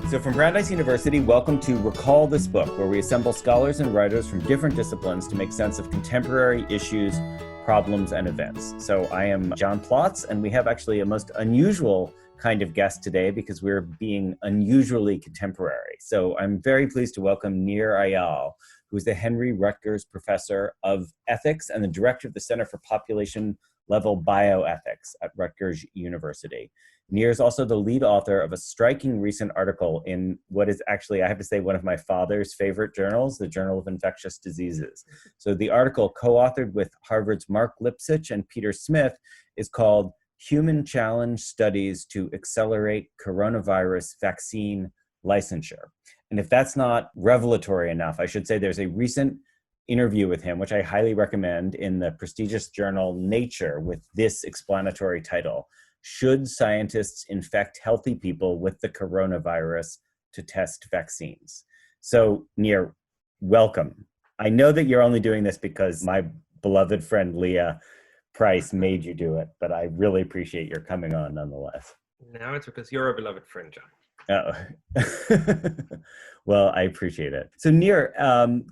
So from Brandeis University, welcome to Recall This Book, where we assemble scholars and writers from different disciplines to make sense of contemporary issues, problems, and events. So I am John Plotz, and we have actually a most unusual kind of guest today because we're being unusually contemporary. So I'm very pleased to welcome Nir Eyal, who is the Henry Rutgers Professor of Ethics and the Director of the Center for Population Level Bioethics at Rutgers University. Nir is also the lead author of a striking recent article in what is actually, I have to say, one of my father's favorite journals, the Journal of Infectious Diseases. So the article, co-authored with Harvard's Mark Lipsitch and Peter Smith, is called Human Challenge Studies to Accelerate Coronavirus Vaccine Licensure. And if that's not revelatory enough, I should say there's a recent interview with him, which I highly recommend, in the prestigious journal Nature with this explanatory title: Should Scientists Infect Healthy People with the Coronavirus to Test Vaccines? So, Nir, welcome. I know that you're only doing this because my beloved friend Leah Price made you do it, but I really appreciate your coming on nonetheless. Now it's because you're a beloved friend, John. Oh. Well, I appreciate it. So Nir,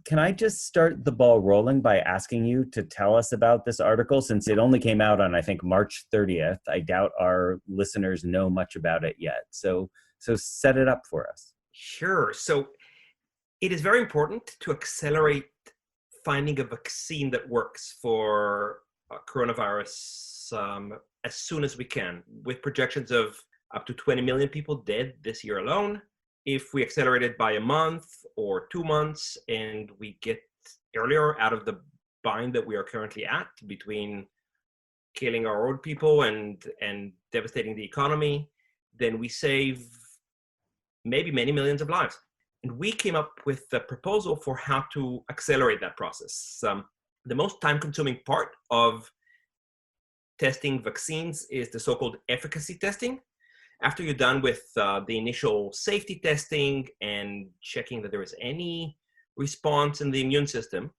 can I just start the ball rolling by asking you to tell us about this article, since it only came out on, I think, March 30th. I doubt our listeners know much about it yet. So set it up for us. Sure. So it is very important to accelerate finding a vaccine that works for coronavirus as soon as we can, with projections of up to 20 million people dead this year alone. If we accelerate it by a month or 2 months and we get earlier out of the bind that we are currently at between killing our old people and devastating the economy, then we save maybe many millions of lives. And we came up with a proposal for how to accelerate that process. The most time-consuming part of testing vaccines is the so-called efficacy testing. After you're done with the initial safety testing and checking that there is any response in the immune system,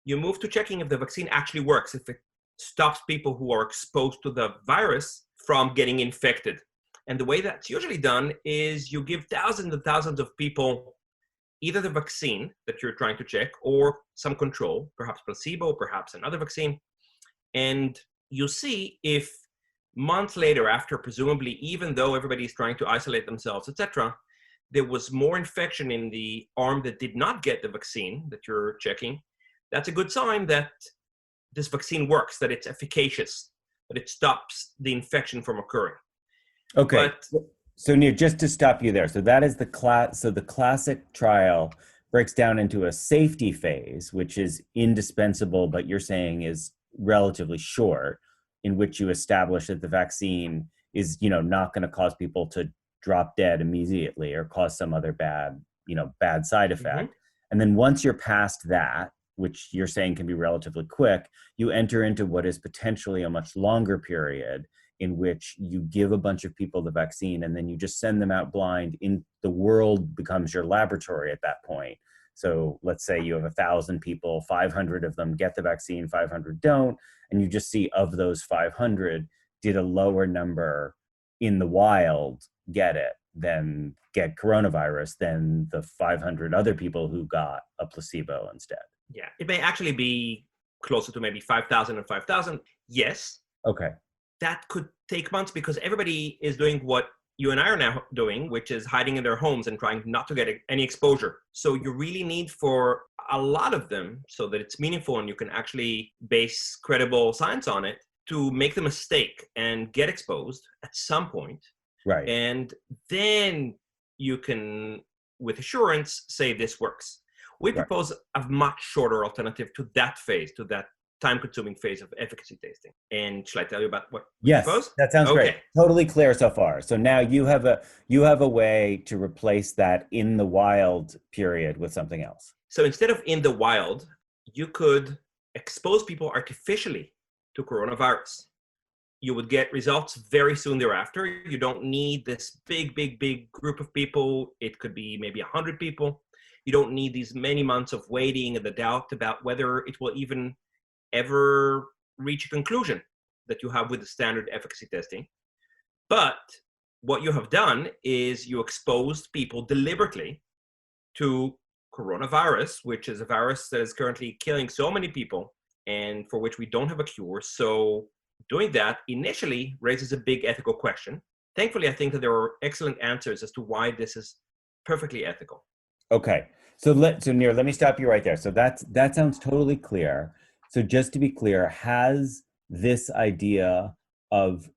you move to checking if the vaccine actually works, if it stops people who are exposed to the virus from getting infected. And the way that's usually done is you give thousands and thousands of people either the vaccine that you're trying to check or some control, perhaps placebo, perhaps another vaccine, and you see if months later, after presumably, even though everybody is trying to isolate themselves, etc., there was more infection in the arm that did not get the vaccine that you're checking. That's a good sign that this vaccine works, that it's efficacious, that it stops the infection from occurring. Okay. So Nir, just to stop you there. So that is the class. So the classic trial breaks down into a safety phase, which is indispensable, but you're saying is relatively short, in which you establish that the vaccine is, not going to cause people to drop dead immediately or cause some other bad side effect. Mm-hmm. And then once you're past that, which you're saying can be relatively quick, you enter into what is potentially a much longer period in which you give a bunch of people the vaccine and then you just send them out blind. The world becomes your laboratory at that point. So let's say you have 1,000 people, 500 of them get the vaccine, 500 don't, and you just see of those 500, did a lower number in the wild get it than get coronavirus than the 500 other people who got a placebo instead? Yeah, it may actually be closer to maybe 5,000 and 5,000. Yes. Okay. That could take months because everybody is doing what you and I are now doing, which is hiding in their homes and trying not to get any exposure. So you really need for a lot of them, so that it's meaningful and you can actually base credible science on it, to make the mistake and get exposed at some point. Right. And then you can, with assurance, say this works. We propose a much shorter alternative to that phase, to that time-consuming phase of efficacy testing. And shall I tell you about what we propose? That sounds great. Totally clear so far. So now you have a way to replace that in the wild period with something else. So instead of in the wild, you could expose people artificially to coronavirus. You would get results very soon thereafter. You don't need this big group of people. It could be maybe 100 people. You don't need these many months of waiting and the doubt about whether it will even ever reach a conclusion that you have with the standard efficacy testing. But what you have done is you exposed people deliberately to coronavirus, which is a virus that is currently killing so many people and for which we don't have a cure. So doing that initially raises a big ethical question. Thankfully, I think that there are excellent answers as to why this is perfectly ethical. Okay. So Nir, let me stop you right there. So that sounds totally clear. So just to be clear, has this idea of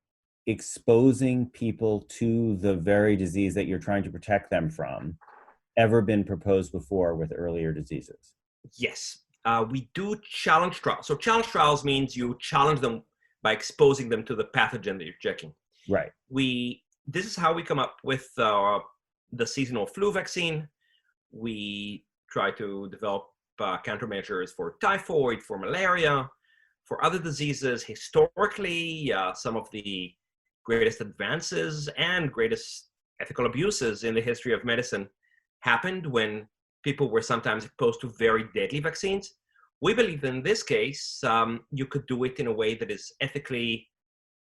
exposing people to the very disease that you're trying to protect them from ever been proposed before with earlier diseases? Yes, we do challenge trials. So challenge trials means you challenge them by exposing them to the pathogen that you're checking. Right. This is how we come up with the seasonal flu vaccine. We try to develop countermeasures for typhoid, for malaria, for other diseases. Historically, some of the greatest advances and greatest ethical abuses in the history of medicine happened when people were sometimes exposed to very deadly vaccines. We believe that in this case, you could do it in a way that is ethically,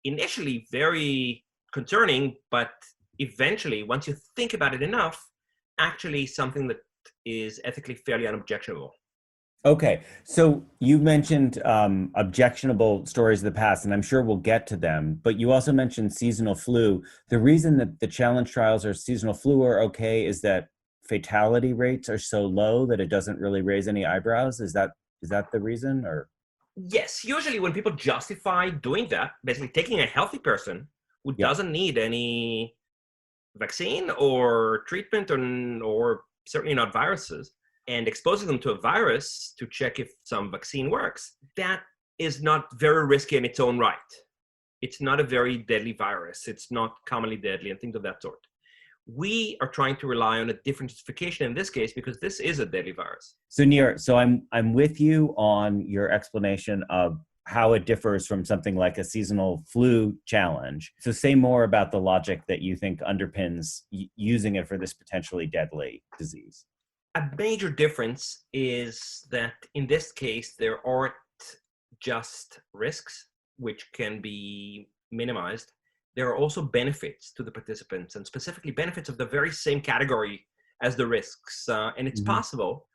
initially very concerning, but eventually, once you think about it enough, actually something that is ethically fairly unobjectionable. Okay, so you mentioned objectionable stories of the past, and I'm sure we'll get to them, but you also mentioned seasonal flu. The reason that the challenge trials or seasonal flu are okay is that fatality rates are so low that it doesn't really raise any eyebrows. Is that the reason, or? Yes, usually when people justify doing that, basically taking a healthy person who Yeah. doesn't need any vaccine or treatment or certainly not viruses, and exposing them to a virus to check if some vaccine works, that is not very risky in its own right. It's not a very deadly virus. It's not commonly deadly and things of that sort. We are trying to rely on a different justification in this case because this is a deadly virus. So Nir, so I'm with you on your explanation of how it differs from something like a seasonal flu challenge. So say more about the logic that you think underpins using it for this potentially deadly disease. A major difference is that in this case, there aren't just risks, which can be minimized. There are also benefits to the participants, and specifically benefits of the very same category as the risks. And it's possible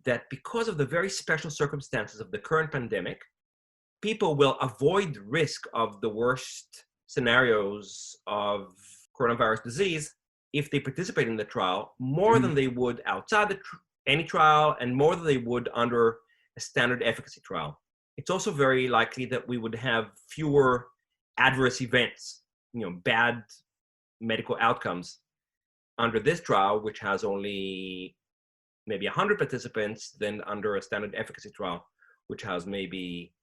that because of the very special circumstances of the current pandemic, people will avoid risk of the worst scenarios of coronavirus disease if they participate in the trial more than they would outside any trial and more than they would under a standard efficacy trial. It's also very likely that we would have fewer adverse events, bad medical outcomes under this trial, which has only maybe 100 participants, than under a standard efficacy trial, which has maybe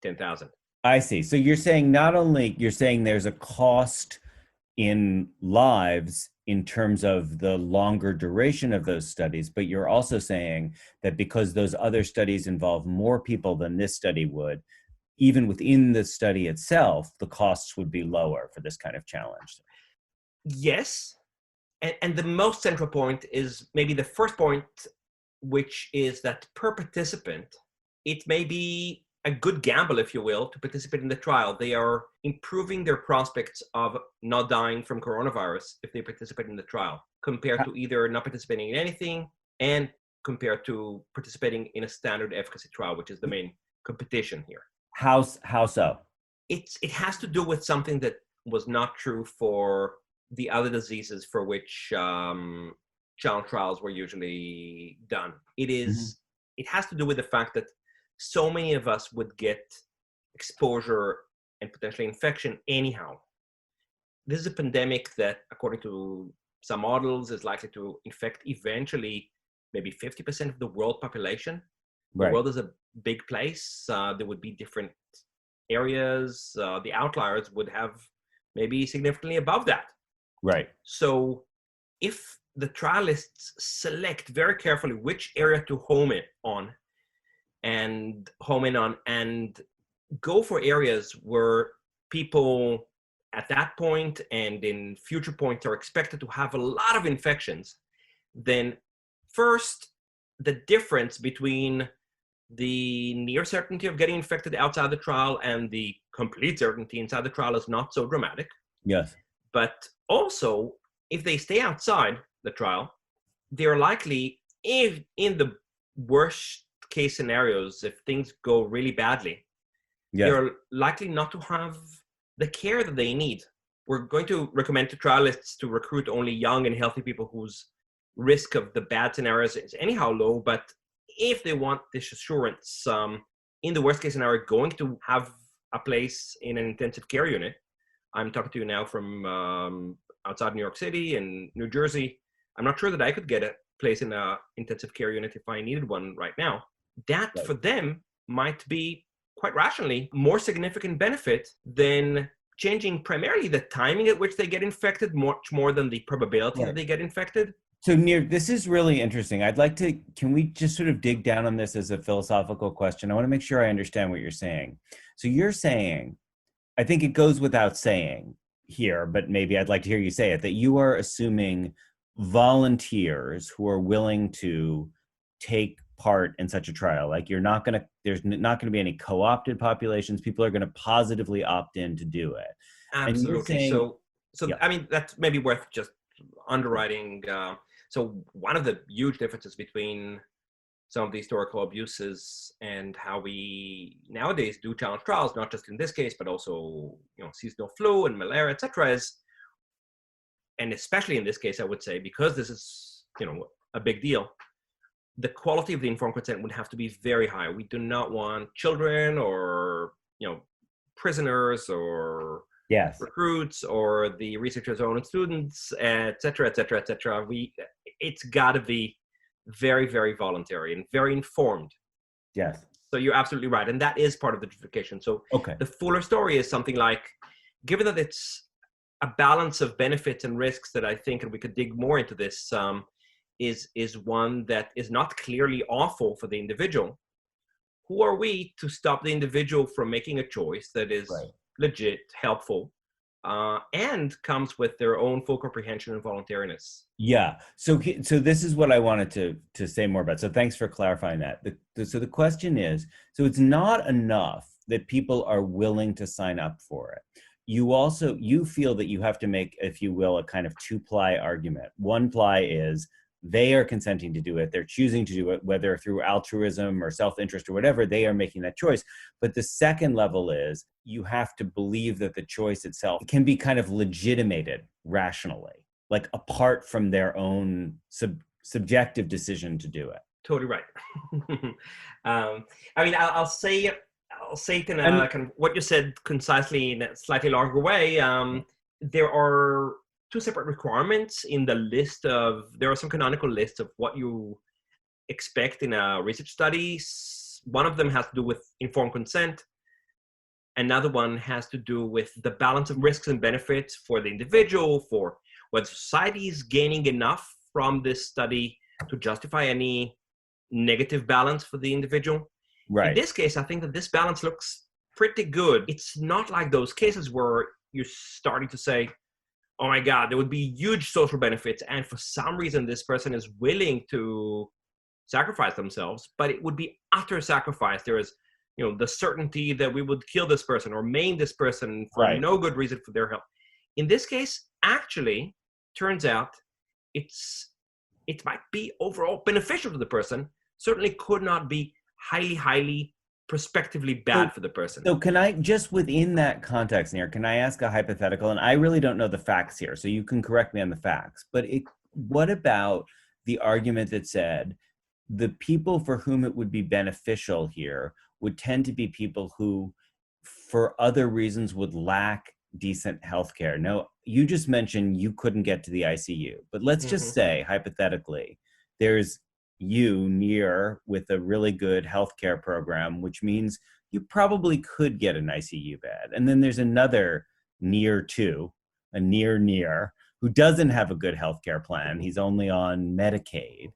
10,000. I see. So you're saying there's a cost in lives in terms of the longer duration of those studies, but you're also saying that because those other studies involve more people than this study would, even within the study itself, the costs would be lower for this kind of challenge. Yes. And the most central point is maybe the first point, which is that per participant, it may be a good gamble, if you will, to participate in the trial. They are improving their prospects of not dying from coronavirus if they participate in the trial, compared to either not participating in anything and compared to participating in a standard efficacy trial, which is the main competition here. How so? It has to do with something that was not true for the other diseases for which challenge trials were usually done. It has to do with the fact that so many of us would get exposure and potentially infection anyhow. This is a pandemic that, according to some models, is likely to infect eventually maybe 50% of the world population. Right. The world is a big place. There would be different areas. The outliers would have maybe significantly above that. Right. So if the trialists select very carefully which area to home in on and go for areas where people at that point and in future points are expected to have a lot of infections, then first, the difference between the near certainty of getting infected outside the trial and the complete certainty inside the trial is not so dramatic. Yes. But also, if they stay outside the trial, they're likely, if in the worst case scenarios, if things go really badly, Yes. they're likely not to have the care that they need. We're going to recommend to trialists to recruit only young and healthy people whose risk of the bad scenarios is anyhow low. But if they want this assurance, in the worst case scenario, going to have a place in an intensive care unit. I'm talking to you now from outside New York City and New Jersey. I'm not sure that I could get a place in an intensive care unit if I needed one right now. That Right. for them might be quite rationally more significant benefit than changing primarily the timing at which they get infected, much more than the probability Right. that they get infected. So Nir, this is really interesting. Can we just sort of dig down on this as a philosophical question? I want to make sure I understand what you're saying. So you're saying, I think it goes without saying here, but maybe I'd like to hear you say it, that you are assuming volunteers who are willing to take part in such a trial. Like there's not going to be any co-opted populations. People are going to positively opt in to do it. And you're Absolutely. saying, So yeah, I mean, that's maybe worth just underwriting. So one of the huge differences between some of the historical abuses and how we nowadays do challenge trials, not just in this case, but also seasonal flu and malaria, etc., is, and especially in this case, I would say, because this is a big deal, the quality of the informed consent would have to be very high. We do not want children or prisoners or yes, recruits or the researchers' own students, et cetera, et cetera, et cetera. It's got to be very, very voluntary and very informed. yes. So you're absolutely right, and that is part of the justification. So Okay. the fuller story is something like, given that it's a balance of benefits and risks that I think, and we could dig more into this, is one that is not clearly awful for the individual. Who are we to stop the individual from making a choice that is Right. legit, helpful, and comes with their own full comprehension and voluntariness? Yeah. So this is what I wanted to say more about. So thanks for clarifying that. So the question is, so it's not enough that people are willing to sign up for it. You feel that you have to make, if you will, a kind of two-ply argument. One ply is they are consenting to do it. They're choosing to do it, whether through altruism or self-interest or whatever, they are making that choice. But the second level is you have to believe that the choice itself can be kind of legitimated rationally, like apart from their own subjective decision to do it. Totally right. I mean, I'll say it in And a kind of what you said concisely in a slightly longer way. There are two separate requirements in the list of, there are some canonical lists of what you expect in a research study. One of them has to do with informed consent. Another one has to do with the balance of risks and benefits for the individual, for whether society is gaining enough from this study to justify any negative balance for the individual. In right. this case, I think that this balance looks pretty good. It's not like those cases where you're starting to say, oh my God, there would be huge social benefits, and for some reason this person is willing to sacrifice themselves, but it would be utter sacrifice. There is, the certainty that we would kill this person or maim this person for Right. no good reason for their health. In this case, actually, turns out it might be overall beneficial to the person. Certainly could not be highly, highly prospectively bad for the person. So can I, just within that context here, can I ask a hypothetical? And I really don't know the facts here, so you can correct me on the facts. But what about the argument that said the people for whom it would be beneficial here would tend to be people who, for other reasons, would lack decent healthcare? Now, you just mentioned you couldn't get to the ICU, but let's just say, hypothetically, there's you near with a really good healthcare program, which means you probably could get an ICU bed. And then there's another near who doesn't have a good healthcare plan. He's only on Medicaid.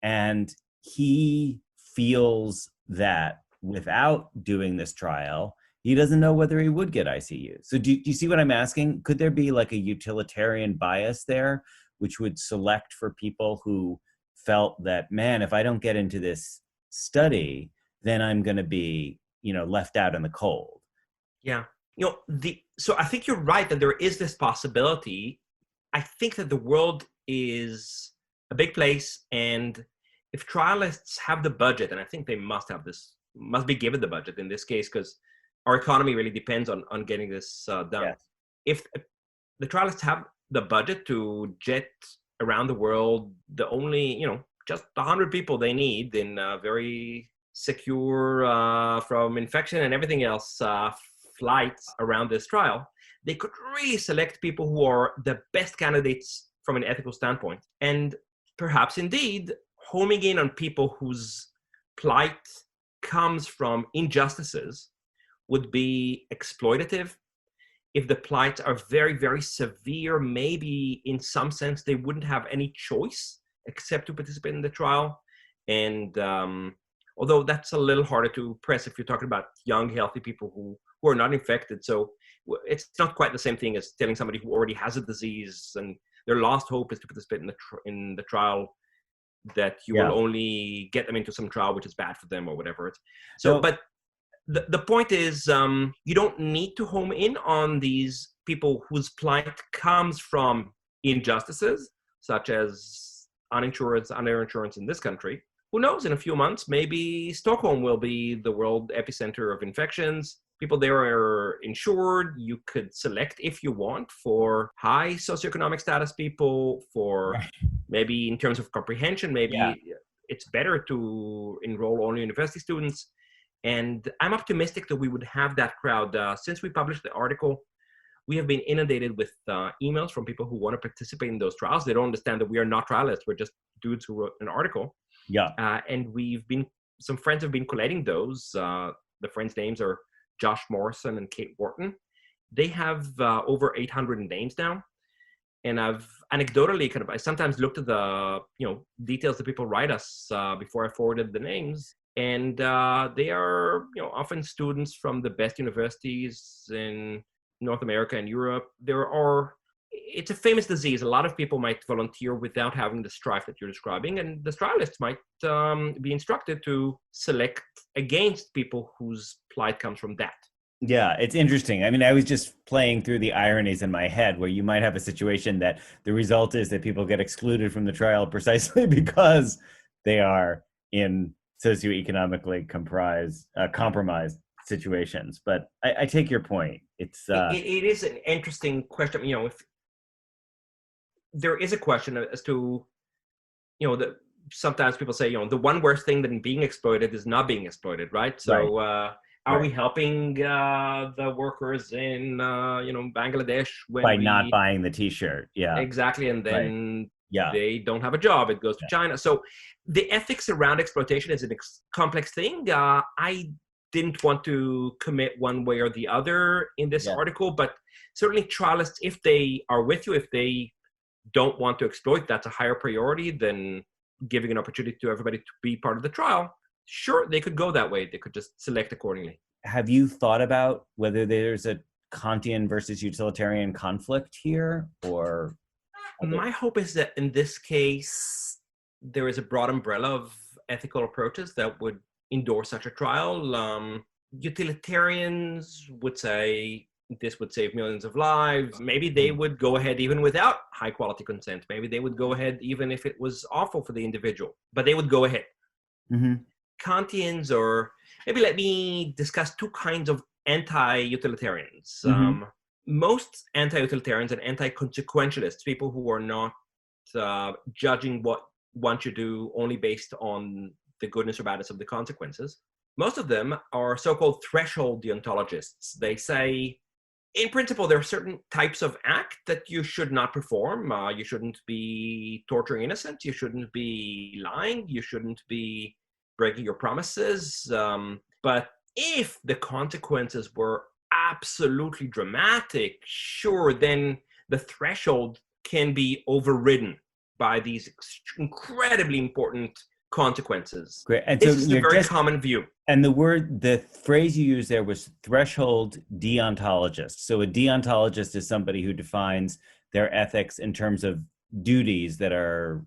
And he feels that without doing this trial, he doesn't know whether he would get ICU. So do you see what I'm asking? Could there be like a utilitarian bias there, which would select for people who felt that, man, if I don't get into this study, then I'm going to be, left out in the cold? Yeah. So I think you're right that there is this possibility. I think that the world is a big place, and if trialists have the budget, and I think they must be given the budget in this case, because our economy really depends on getting this done. Yes. If the trialists have the budget to jet around the world, the only, just 100 people they need in very secure from infection and everything else flights around this trial, they could really select people who are the best candidates from an ethical standpoint. And perhaps indeed homing in on people whose plight comes from injustices would be exploitative. If the plights are very, very severe, maybe in some sense they wouldn't have any choice except to participate in the trial. And although that's a little harder to press if you're talking about young, healthy people who are not infected. So it's not quite the same thing as telling somebody who already has a disease and their last hope is to participate in the trial, that you will only get them into some trial which is bad for them or whatever. But the point is, you don't need to home in on these people whose plight comes from injustices, such as underinsurance in this country. Who knows, in a few months, maybe Stockholm will be the world epicenter of infections. People there are insured. You could select, if you want, for high socioeconomic status people, for maybe in terms of comprehension, maybe it's better to enroll only university students. And I'm optimistic that we would have that crowd. Since we published the article, we have been inundated with emails from people who want to participate in those trials. They don't understand that we are not trialists. We're just dudes who wrote an article. And some friends have been collating those. The friends' names are Josh Morrison and Kate Wharton. They have over 800 names now. And I've anecdotally I sometimes looked at the, details that people write us before I forwarded the names. And they are, often students from the best universities in North America and Europe. It's a famous disease. A lot of people might volunteer without having the strife that you're describing, and the trialists might be instructed to select against people whose plight comes from that. Yeah, it's interesting. I mean, I was just playing through the ironies in my head where you might have a situation that the result is that people get excluded from the trial precisely because they are in socioeconomically compromised situations. But I take your point. It is an interesting question. If there is a question as to, sometimes people say, the one worst thing than being exploited is not being exploited, right? So are we helping the workers in, Bangladesh by not buying the T-shirt? Yeah, exactly. And then they don't have a job. It goes to China. So the ethics around exploitation is a complex thing. I didn't want to commit one way or the other in this article, but certainly trialists, if they are with you, if they don't want to exploit, that's a higher priority than giving an opportunity to everybody to be part of the trial. Sure, they could go that way. They could just select accordingly. Have you thought about whether there's a Kantian versus utilitarian conflict here, or? My hope is that in this case, there is a broad umbrella of ethical approaches that would endorse such a trial. Utilitarians would say this would save millions of lives. Maybe they would go ahead even without high quality consent. Maybe they would go ahead even if it was awful for the individual, but they would go ahead. Mm-hmm. Kantians, or maybe let me discuss two kinds of anti-utilitarians. Most anti-utilitarians and anti-consequentialists, people who are not judging what one should do only based on the goodness or badness of the consequences, most of them are so-called threshold deontologists. They say, in principle, there are certain types of act that you should not perform. You shouldn't be torturing innocents. You shouldn't be lying. You shouldn't be breaking your promises. But if the consequences were absolutely dramatic, sure, then the threshold can be overridden by these incredibly important consequences. Great. And this is a very common view. And the phrase you used there was threshold deontologist. So a deontologist is somebody who defines their ethics in terms of duties that are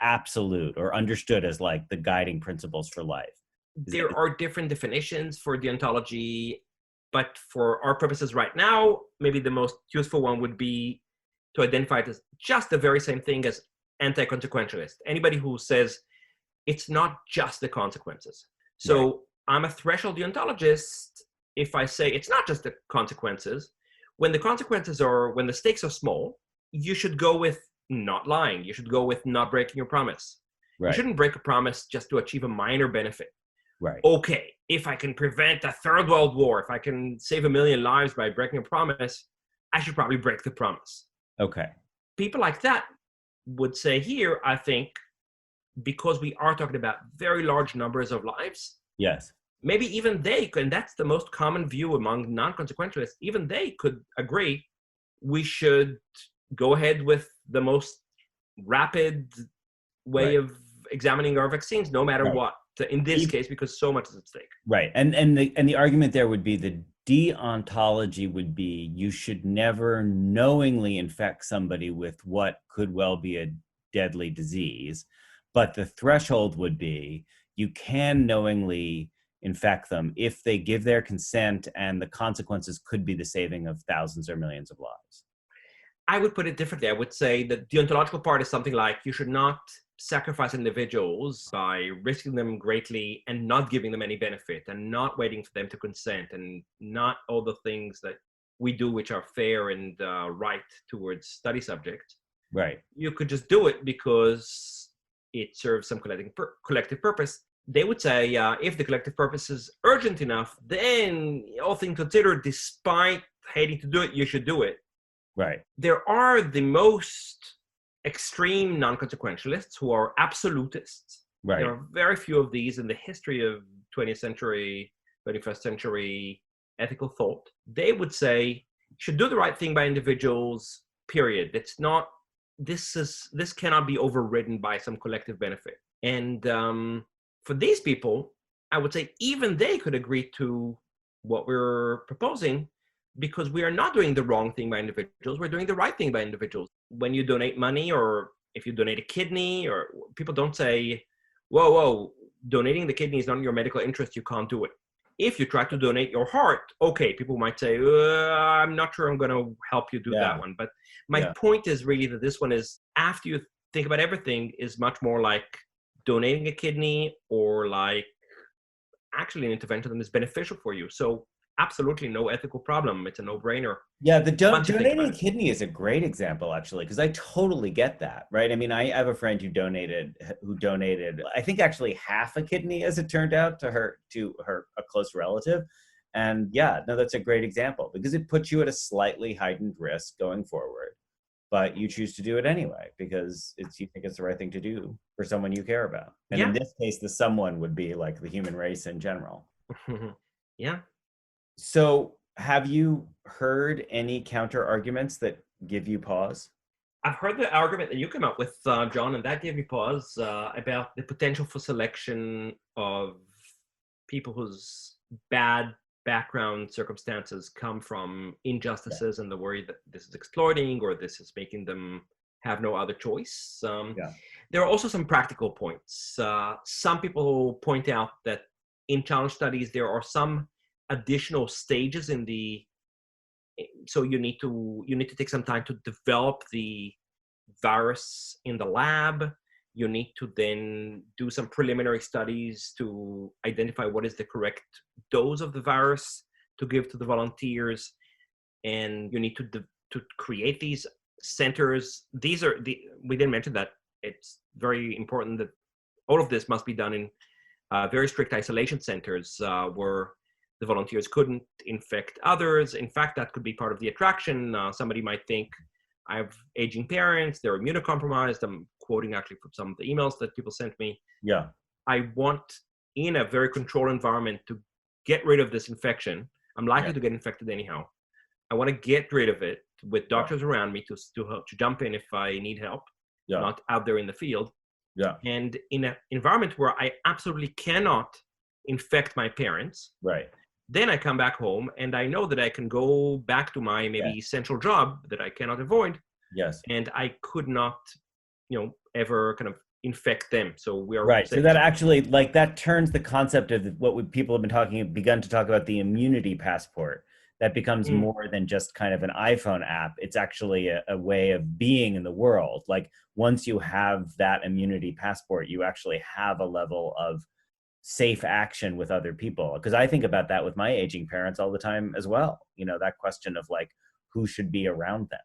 absolute or understood as like the guiding principles for life. There are different definitions for deontology. But for our purposes right now, maybe the most useful one would be to identify it as just the very same thing as anti-consequentialist. Anybody who says it's not just the consequences. So Right. I'm a threshold deontologist if I say it's not just the consequences. When the stakes are small, you should go with not lying. You should go with not breaking your promise. You Right. shouldn't break a promise just to achieve a minor benefit. Right. Okay, if I can prevent a third world war, if I can save 1 million lives by breaking a promise, I should probably break the promise. Okay. People like that would say here, I think, because we are talking about very large numbers of lives, Yes. maybe even they could, and that's the most common view among non-consequentialists, even they could agree we should go ahead with the most rapid way Right. of examining our vaccines, no matter Right. what, in this Even- case, because so much is at stake. Right. And the argument there would be the deontology would be you should never knowingly infect somebody with what could well be a deadly disease. But the threshold would be you can knowingly infect them if they give their consent, and the consequences could be the saving of thousands or millions of lives. I would put it differently. I would say the deontological part is something like you should not sacrifice individuals by risking them greatly and not giving them any benefit and not waiting for them to consent and not all the things that we do which are fair and right towards study subjects. Right. You could just do it because it serves some collective purpose. They would say if the collective purpose is urgent enough, then all things considered, despite hating to do it, you should do it. Right. There are the most extreme non-consequentialists who are absolutists. Right. There are very few of these in the history of 20th century, 21st century ethical thought. They would say you should do the right thing by individuals, period. It's not, this cannot be overridden by some collective benefit. And for these people, I would say even they could agree to what we're proposing, because we are not doing the wrong thing by individuals. We're doing the right thing by individuals. When you donate money, or if you donate a kidney, or people don't say, whoa, donating the kidney is not in your medical interest, you can't do it. If you try to donate your heart, okay, people might say, I'm not sure I'm going to help you do that one. But my point is really that this one is, after you think about everything, is much more like donating a kidney, or like actually an intervention that is beneficial for you. So absolutely no ethical problem. It's a no-brainer. Yeah, the donating a kidney is a great example, actually, because I totally get that, right? I mean, I have a friend who donated, I think actually half a kidney, as it turned out, to her a close relative. And yeah, no, that's a great example, because it puts you at a slightly heightened risk going forward, but you choose to do it anyway because you think it's the right thing to do for someone you care about. And in this case, the someone would be like the human race in general. Yeah. So have you heard any counter arguments that give you pause? I've heard the argument that you came up with, John, and that gave me pause about the potential for selection of people whose bad background circumstances come from injustices and the worry that this is exploiting or this is making them have no other choice. There are also some practical points. Some people point out that in challenge studies, there are some additional stages in so you need to take some time to develop the virus in the lab. You need to then do some preliminary studies to identify what is the correct dose of the virus to give to the volunteers, and you need to create these centers. We didn't mention that it's very important that all of this must be done in very strict isolation centers where the volunteers couldn't infect others. In fact, that could be part of the attraction. Somebody might think, I have aging parents, they're immunocompromised. I'm quoting actually from some of the emails that people sent me. Yeah. I want, in a very controlled environment, to get rid of this infection. I'm likely to get infected anyhow. I want to get rid of it with doctors around me to jump in if I need help, not out there in the field. Yeah. And in an environment where I absolutely cannot infect my parents, right, then I come back home and I know that I can go back to my maybe essential job that I cannot avoid. Yes. And I could not, ever kind of infect them. So we are Right. So saying, that actually, like, that turns the concept of people have begun to talk about, the immunity passport. That becomes more than just kind of an iPhone app. It's actually a way of being in the world. Like, once you have that immunity passport, you actually have a level of safe action with other people. Because I think about that with my aging parents all the time as well. You know, that question of like, who should be around them.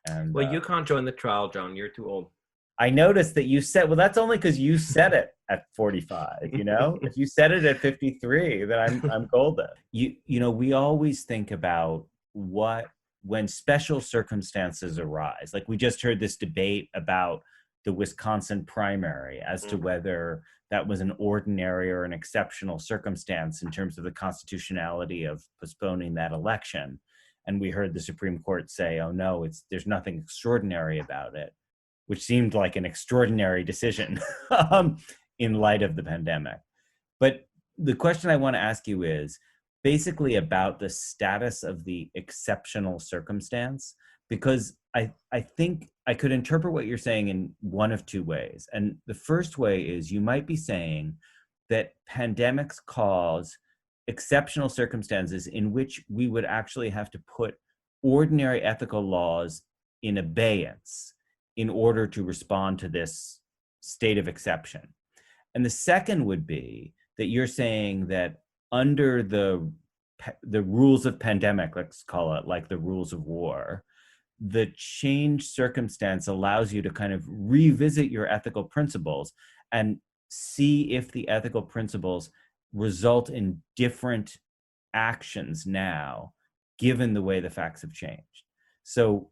And well, you can't join the trial, John. You're too old. I noticed that you said, well, that's only because you said it at 45, you know? If you said it at 53, then I'm golden. You know, we always think about when special circumstances arise. Like, we just heard this debate about the Wisconsin primary as to whether that was an ordinary or an exceptional circumstance in terms of the constitutionality of postponing that election. And we heard the Supreme Court say, oh no, there's nothing extraordinary about it, which seemed like an extraordinary decision in light of the pandemic. But the question I want to ask you is basically about the status of the exceptional circumstance, because I think I could interpret what you're saying in one of two ways. And the first way is you might be saying that pandemics cause exceptional circumstances in which we would actually have to put ordinary ethical laws in abeyance in order to respond to this state of exception. And the second would be that you're saying that under the rules of pandemic, let's call it, like the rules of war, the changed circumstance allows you to kind of revisit your ethical principles and see if the ethical principles result in different actions now, given the way the facts have changed. So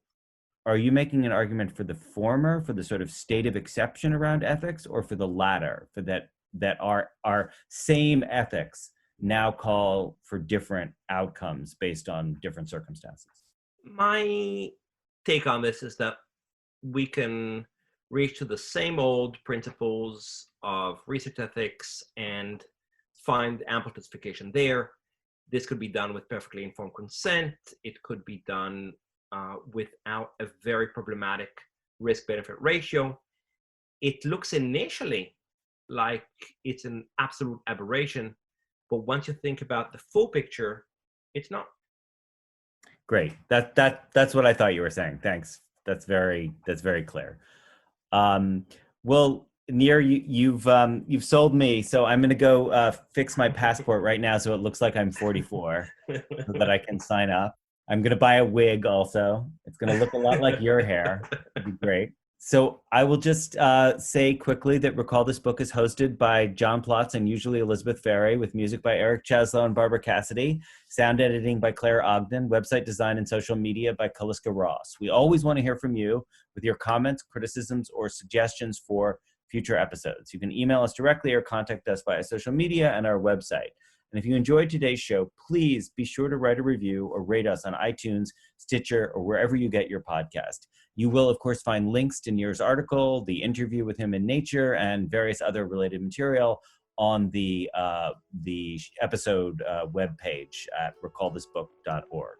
are you making an argument for the former, for the sort of state of exception around ethics, or for the latter, for that our same ethics now call for different outcomes based on different circumstances? My take on this is that we can reach to the same old principles of research ethics and find ample justification there. This could be done with perfectly informed consent. It could be done without a very problematic risk-benefit ratio. It looks initially like it's an absolute aberration, but once you think about the full picture, it's not. Great. That's what I thought you were saying. Thanks. That's very clear. Well, Nir, you've sold me, so I'm going to go fix my passport right now, so it looks like I'm 44, so that I can sign up. I'm going to buy a wig also. It's going to look a lot like your hair. It'd be great. So I will just say quickly that Recall This Book is hosted by John Plotz and usually Elizabeth Ferry, with music by Eric Chaslow and Barbara Cassidy, sound editing by Claire Ogden, website design and social media by Kaliska Ross. We always want to hear from you with your comments, criticisms, or suggestions for future episodes. You can email us directly or contact us via social media and our website. And if you enjoyed today's show, please be sure to write a review or rate us on iTunes, Stitcher, or wherever you get your podcast. You will, of course, find links to Nir's article, the interview with him in Nature, and various other related material on the episode webpage at recallthisbook.org.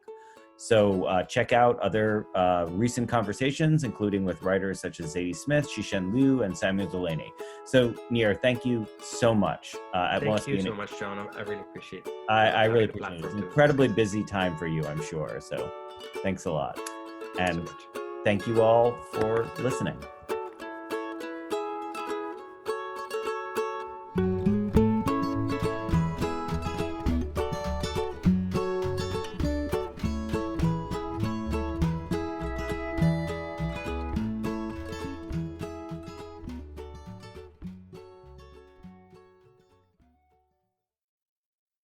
So check out other recent conversations, including with writers such as Zadie Smith, Shishen Liu, and Samuel Delaney. So, Nir, thank you so much. Thank you so much, John. I really appreciate it. I really appreciate it. It's an incredibly busy time for you, I'm sure. So thanks a lot. And thank you all for listening.